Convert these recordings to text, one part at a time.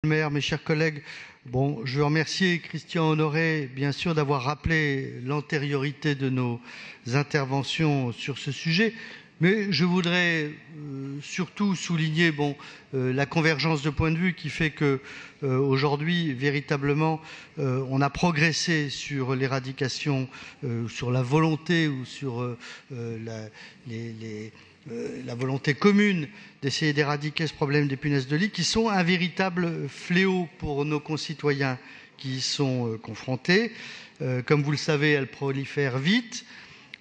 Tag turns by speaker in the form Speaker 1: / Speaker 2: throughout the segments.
Speaker 1: Le maire, mes chers collègues, je veux remercier Christian Honoré, bien sûr, d'avoir rappelé l'antériorité de nos interventions sur ce sujet, mais je voudrais surtout souligner la convergence de points de vue qui fait que aujourd'hui, véritablement, on a progressé sur l'éradication, sur la volonté ou sur la volonté commune d'essayer d'éradiquer ce problème des punaises de lit, qui sont un véritable fléau pour nos concitoyens qui y sont confrontés. Comme vous le savez, elles prolifèrent vite.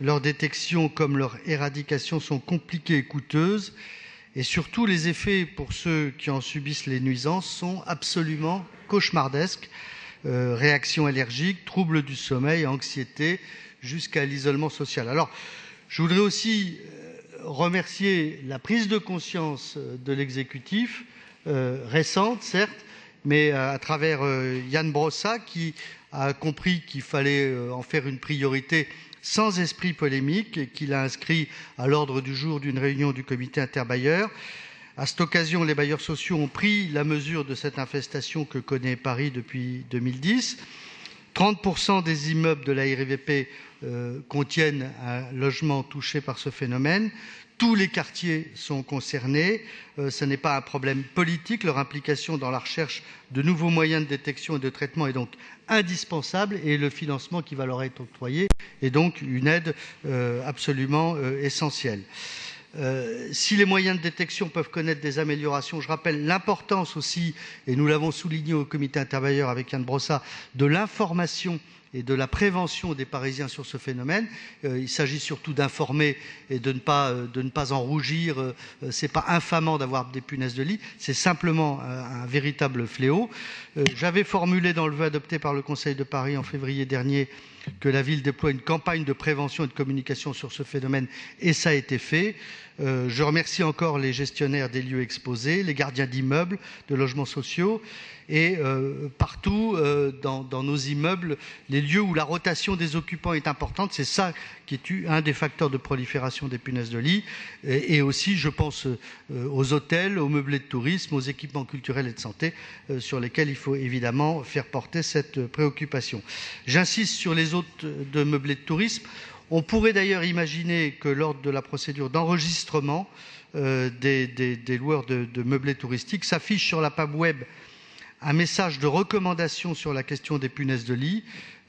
Speaker 1: Leur détection comme leur éradication sont compliquées et coûteuses. Et surtout, les effets pour ceux qui en subissent les nuisances sont absolument cauchemardesques. Réactions allergiques, troubles du sommeil, anxiété, jusqu'à l'isolement social. Alors, je voudrais aussi remercier la prise de conscience de l'exécutif, récente certes, mais à travers Ian Brossat, qui a compris qu'il fallait en faire une priorité sans esprit polémique et qui l'a inscrit à l'ordre du jour d'une réunion du comité interbailleur. À cette occasion, les bailleurs sociaux ont pris la mesure de cette infestation que connaît Paris depuis 2010. 30% des immeubles de la RIVP contiennent un logement touché par ce phénomène. Tous les quartiers sont concernés. Ce n'est pas un problème politique. Leur implication dans la recherche de nouveaux moyens de détection et de traitement est donc indispensable et le financement qui va leur être octroyé est donc une aide absolument essentielle. Si les moyens de détection peuvent connaître des améliorations, je rappelle l'importance aussi, et nous l'avons souligné au comité interbailleur avec Ian Brossat, de l'information et de la prévention des Parisiens sur ce phénomène. Il s'agit surtout d'informer et de ne pas en rougir. Ce n'est pas infamant d'avoir des punaises de lit, c'est simplement un véritable fléau. J'avais formulé dans le vœu adopté par le Conseil de Paris en février dernier que la ville déploie une campagne de prévention et de communication sur ce phénomène, et ça a été fait. Je remercie encore les gestionnaires des lieux exposés, les gardiens d'immeubles, de logements sociaux, et partout dans nos immeubles, les lieux où la rotation des occupants est importante, c'est ça qui est un des facteurs de prolifération des punaises de lit. Et aussi, je pense aux hôtels, aux meublés de tourisme, aux équipements culturels et de santé, sur lesquels il faut évidemment faire porter cette préoccupation. J'insiste sur les hôtes de meublés de tourisme. On pourrait d'ailleurs imaginer que lors de la procédure d'enregistrement des loueurs de meublés touristiques s'affiche sur la page web un message de recommandation sur la question des punaises de lit,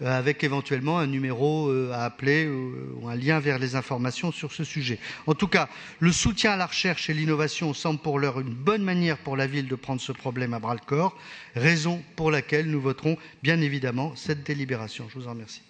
Speaker 1: avec éventuellement un numéro à appeler ou un lien vers les informations sur ce sujet. En tout cas, le soutien à la recherche et l'innovation semble pour l'heure une bonne manière pour la ville de prendre ce problème à bras-le-corps, raison pour laquelle nous voterons bien évidemment cette délibération. Je vous en remercie.